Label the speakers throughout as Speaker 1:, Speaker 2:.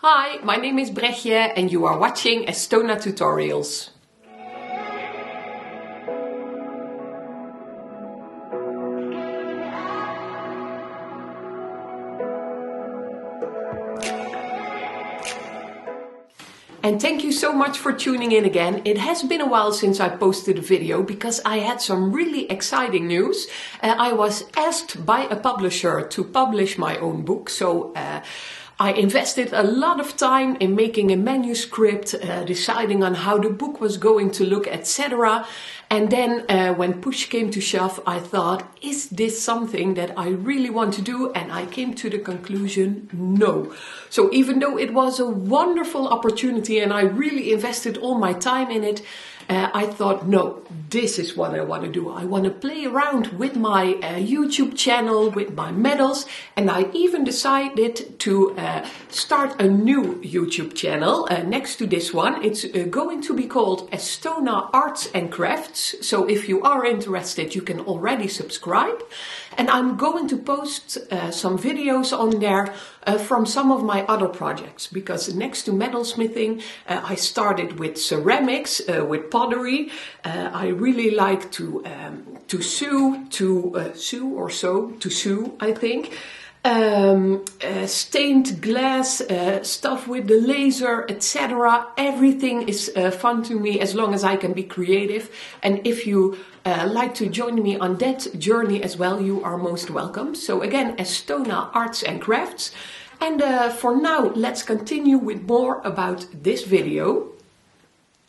Speaker 1: Hi, my name is Brechtje and you are watching Estona tutorials. And thank you so much for tuning in again. It has been a while since I posted a video because I had some really exciting news. I was asked by a publisher to publish my own book, so I invested a lot of time in making a manuscript, deciding on how the book was going to look, etc. And then when push came to shove, I thought, is this something that I really want to do? And I came to the conclusion, no. So even though it was a wonderful opportunity and I really invested all my time in it, I thought, no, this is what I want to do. I want to play around with my YouTube channel, with my medals, and I even decided to start a new YouTube channel next to this one. It's going to be called Estona Arts and Crafts. So if you are interested, you can already subscribe. And I'm going to post some videos on there from some of my other projects, because next to metalsmithing, I started with ceramics, with pottery. I really like to sew, I think. Stained glass, stuff with the laser, etc. Everything is fun to me as long as I can be creative. And if you like to join me on that journey as well, you are most welcome. So again, Estona Arts and Crafts. And for now, let's continue with more about this video.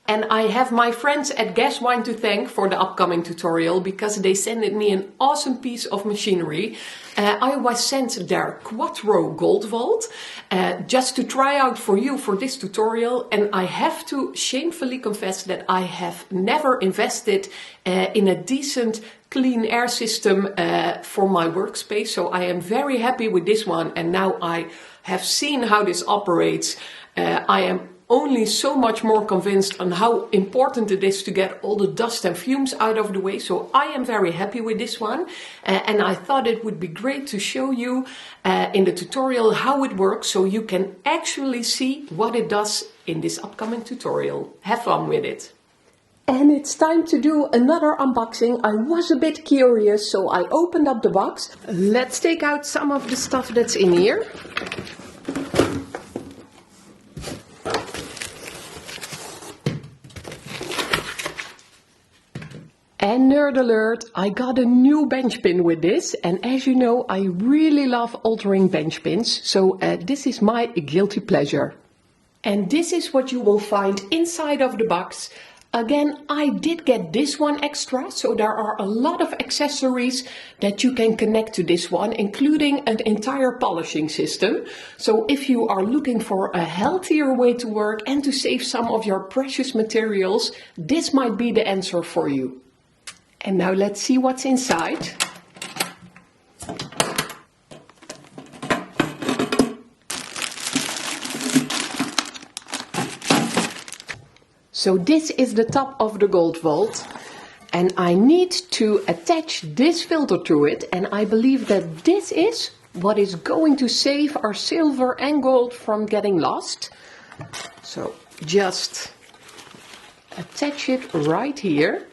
Speaker 1: And I have my friends at Gesswein to thank for the upcoming tutorial, because they sent me an awesome piece of machinery. I was sent their Quatro gold vault just to try out for you for this tutorial. And I have to shamefully confess that I have never invested in a decent clean air system for my workspace. So I am very happy with this one. And now I have seen how this operates. I am only so much more convinced on how important it is to get all the dust and fumes out of the way. So I am very happy with this one. And I thought it would be great to show you in the tutorial how it works, so you can actually see what it does in this upcoming tutorial. Have fun with it. And it's time to do another unboxing. I was a bit curious, so I opened up the box. Let's take out some of the stuff that's in here. And nerd alert, I got a new bench pin with this, and as you know, I really love altering bench pins, so this is my guilty pleasure. And this is what you will find inside of the box. Again, I did get this one extra, so there are a lot of accessories that you can connect to this one, including an entire polishing system. So if you are looking for a healthier way to work and to save some of your precious materials, this might be the answer for you. And now let's see what's inside. So this is the top of the gold vault, and I need to attach this filter to it, and I believe that this is what is going to save our silver and gold from getting lost. So just attach it right here.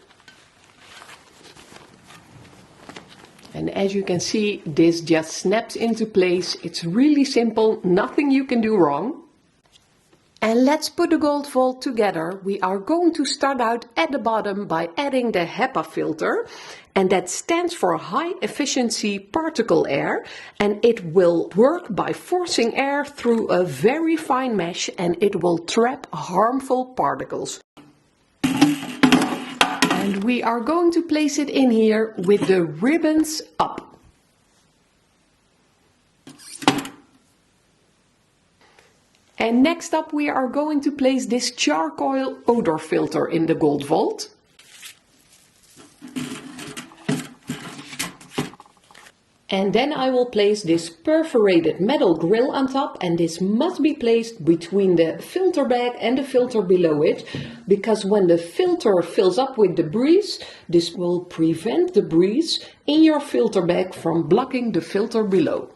Speaker 1: And as you can see, this just snaps into place. It's really simple, nothing you can do wrong. And let's put the gold vault together. We are going to start out at the bottom by adding the HEPA filter. And that stands for high efficiency particle air. And it will work by forcing air through a very fine mesh, and it will trap harmful particles. And we are going to place it in here with the ribbons up. And next up, we are going to place this charcoal odor filter in the gold vault. And then I will place this perforated metal grill on top, and this must be placed between the filter bag and the filter below it, because when the filter fills up with debris, this will prevent the breeze in your filter bag from blocking the filter below.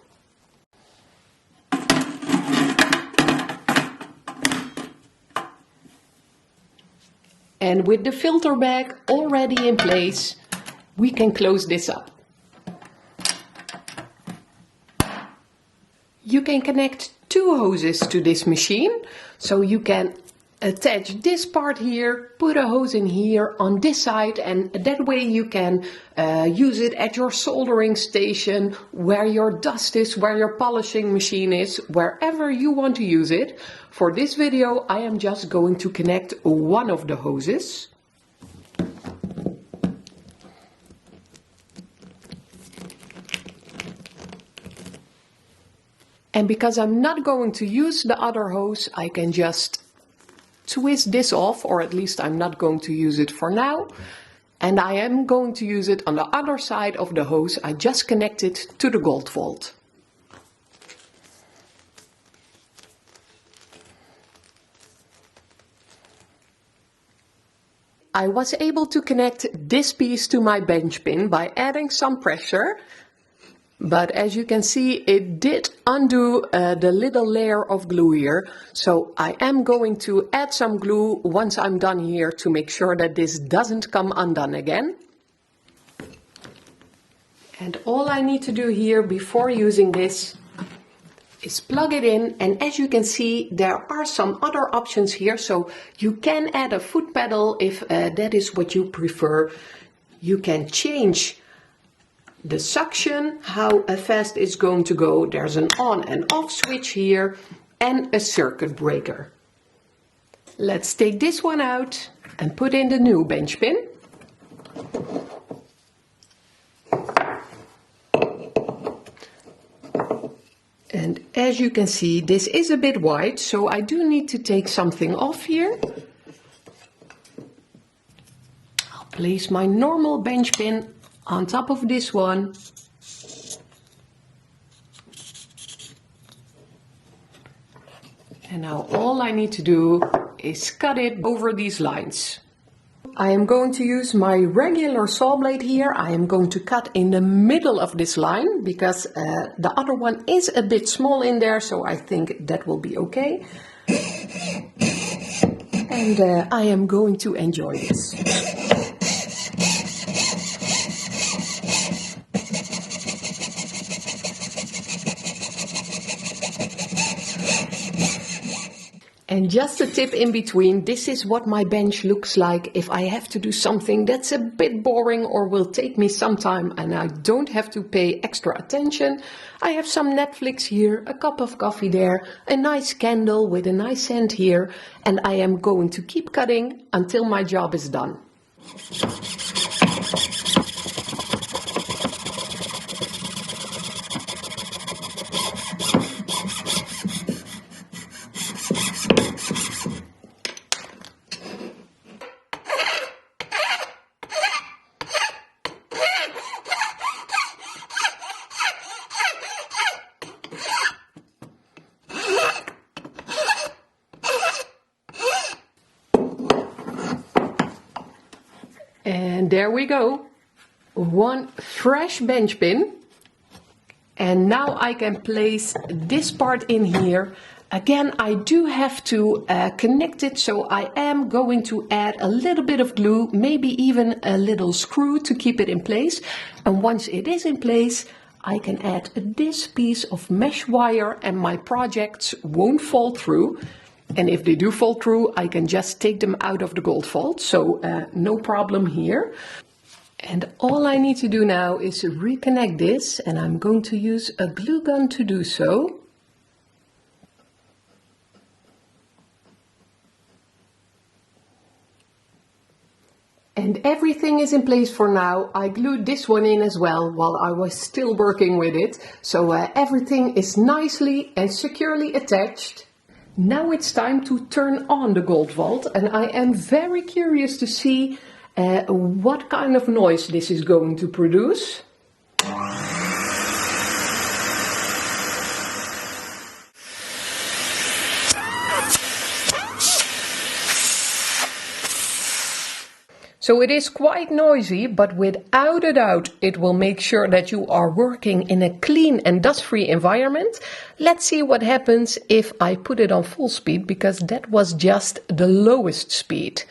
Speaker 1: And with the filter bag already in place, we can close this up. You can connect two hoses to this machine, so you can attach this part here, put a hose in here on this side, and that way you can use it at your soldering station, where your dust is, where your polishing machine is, wherever you want to use it. For this video I am just going to connect one of the hoses. And because I'm not going to use the other hose, I can just twist this off, or at least I'm not going to use it for now. And I am going to use it on the other side of the hose I just connected to the gold vault. I was able to connect this piece to my bench pin by adding some pressure. But as you can see, it did undo the little layer of glue here. So I am going to add some glue once I'm done here to make sure that this doesn't come undone again. And all I need to do here before using this is plug it in. And as you can see, there are some other options here. So you can add a foot pedal if that is what you prefer. You can change the suction, how fast it's going to go. There's an on and off switch here and a circuit breaker. Let's take this one out and put in the new bench pin. And as you can see, this is a bit wide, so I do need to take something off here. I'll place my normal bench pin on top of this one. And now all I need to do is cut it over these lines. I am going to use my regular saw blade here. I am going to cut in the middle of this line because the other one is a bit small in there, so I think that will be okay. And I am going to enjoy this. And just a tip in between, this is what my bench looks like if I have to do something that's a bit boring or will take me some time and I don't have to pay extra attention. I have some Netflix here, a cup of coffee there, a nice candle with a nice scent here, and I am going to keep cutting until my job is done. And there we go, one fresh bench pin. And now I can place this part in here. Again, I do have to connect it, so I am going to add a little bit of glue, maybe even a little screw to keep it in place. And once it is in place, I can add this piece of mesh wire and my projects won't fall through. And if they do fall through, I can just take them out of the gold vault, so no problem here. And all I need to do now is reconnect this, and I'm going to use a glue gun to do so. And everything is in place for now. I glued this one in as well while I was still working with it, so everything is nicely and securely attached. Now it's time to turn on the gold vault, and I am very curious to see what kind of noise this is going to produce. So it is quite noisy, but without a doubt it will make sure that you are working in a clean and dust-free environment. Let's see what happens if I put it on full speed, because that was just the lowest speed.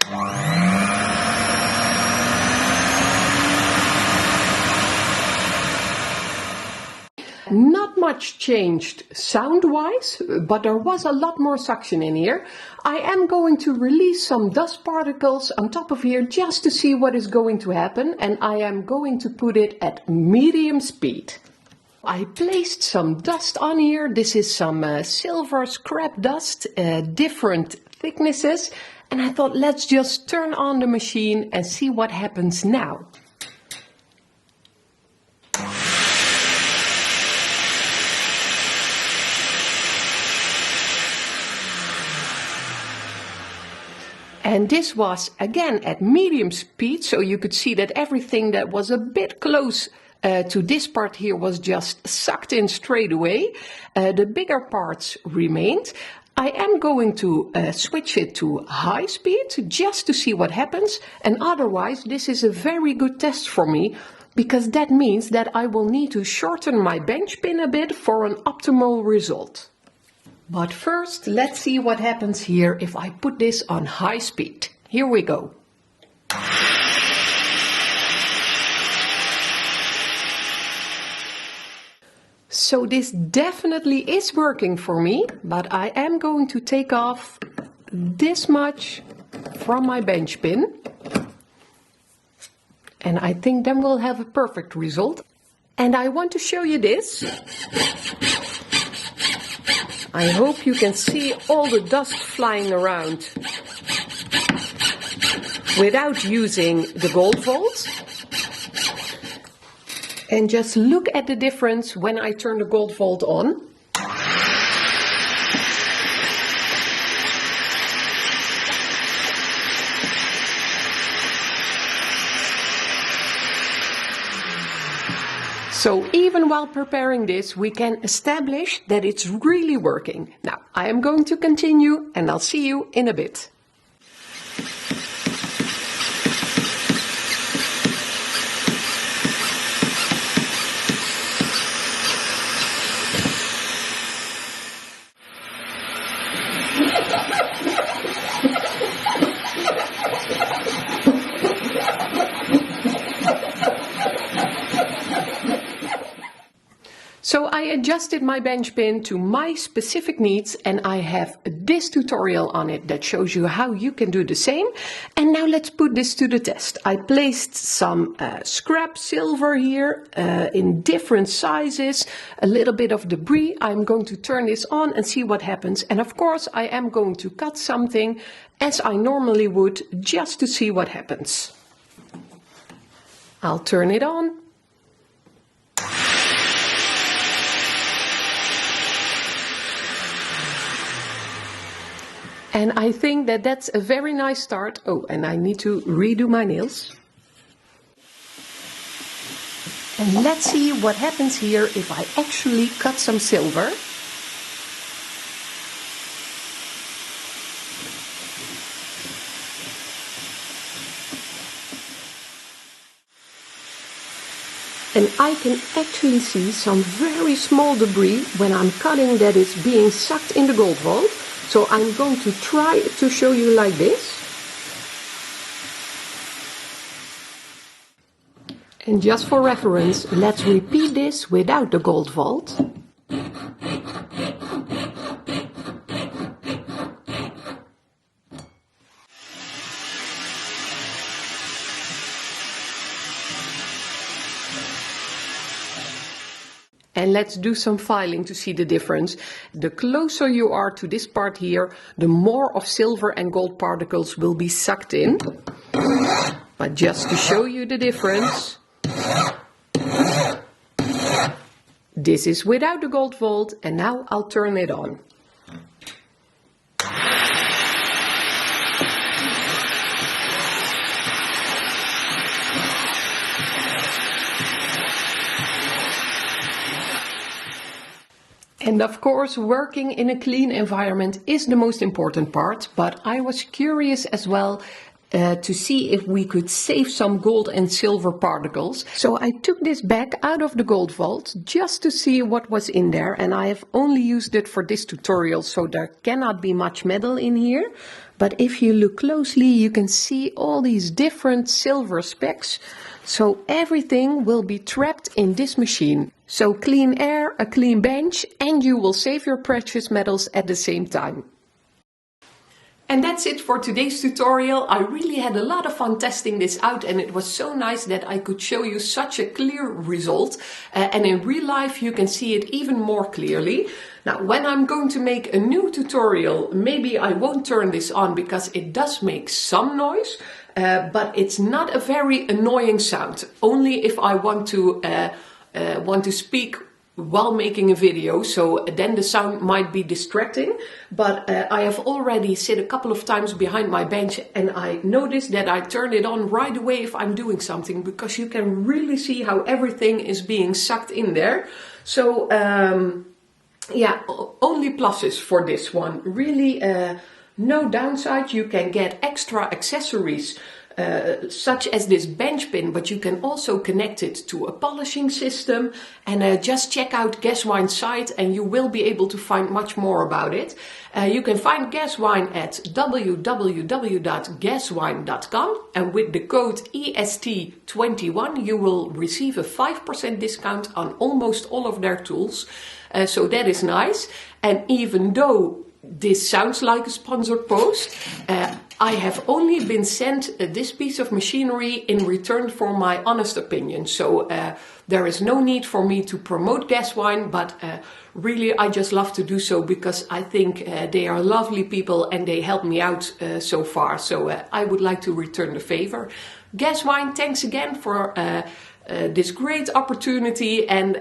Speaker 1: not much changed sound-wise, but there was a lot more suction in here. I am going to release some dust particles on top of here just to see what is going to happen, and I am going to put it at medium speed. I placed some dust on here. This is some silver scrap dust, different thicknesses, and I thought let's just turn on the machine and see what happens now. And this was again at medium speed, so you could see that everything that was a bit close to this part here was just sucked in straight away. The bigger parts remained. I am going to switch it to high speed just to see what happens, and otherwise this is a very good test for me, because that means that I will need to shorten my bench pin a bit for an optimal result. But first, let's see what happens here if I put this on high speed. Here we go. So this definitely is working for me, but I am going to take off this much from my bench pin. And I think then we'll have a perfect result. And I want to show you this. I hope you can see all the dust flying around without using the gold vault. And just look at the difference when I turn the gold vault on. So even while preparing this, we can establish that it's really working. Now, I am going to continue and I'll see you in a bit. So I adjusted my bench pin to my specific needs, and I have this tutorial on it that shows you how you can do the same. And now let's put this to the test. I placed some scrap silver here in different sizes, a little bit of debris. I'm going to turn this on and see what happens. And of course I am going to cut something as I normally would, just to see what happens. I'll turn it on. And I think that that's a very nice start. Oh, and I need to redo my nails. And let's see what happens here if I actually cut some silver. And I can actually see some very small debris when I'm cutting that is being sucked in the gold vault. So I'm going to try to show you like this. And just for reference, let's repeat this without the gold vault. And let's do some filing to see the difference. The closer you are to this part here, the more of silver and gold particles will be sucked in. But just to show you the difference, this is without the gold vault, and now I'll turn it on. And of course, working in a clean environment is the most important part, but I was curious as well to see if we could save some gold and silver particles. So I took this bag out of the gold vault just to see what was in there, and I have only used it for this tutorial, so there cannot be much metal in here. But if you look closely, you can see all these different silver specks. So everything will be trapped in this machine. So clean air, a clean bench, and you will save your precious metals at the same time. And that's it for today's tutorial. I really had a lot of fun testing this out, and it was so nice that I could show you such a clear result. And in real life you can see it even more clearly. Now, when I'm going to make a new tutorial, maybe I won't turn this on because it does make some noise, but it's not a very annoying sound. Only if I want to speak while making a video, so then the sound might be distracting. But I have already sit a couple of times behind my bench, and I noticed that I turn it on right away if I'm doing something, because you can really see how everything is being sucked in there. So yeah, only pluses for this one. Really no downside. You can get extra accessories such as this bench pin, but you can also connect it to a polishing system. And just check out Gesswein's site and you will be able to find much more about it. You can find Gesswein at www.gesswein.com, and with the code EST21 you will receive a 5% discount on almost all of their tools. So that is nice. And even though this sounds like a sponsored post, I have only been sent this piece of machinery in return for my honest opinion. So there is no need for me to promote Gesswein, but really I just love to do so because I think they are lovely people and they helped me out so far. So I would like to return the favor. Gesswein, thanks again for this great opportunity, and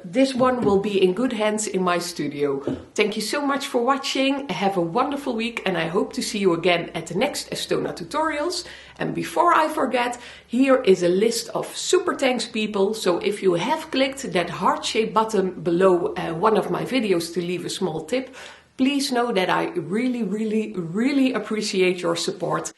Speaker 1: this one will be in good hands in my studio. Thank you so much for watching. Have a wonderful week, and I hope to see you again at the next Estona tutorials. And before I forget, here is a list of super thanks people. So if you have clicked that heart-shaped button below one of my videos to leave a small tip, please know that I really appreciate your support.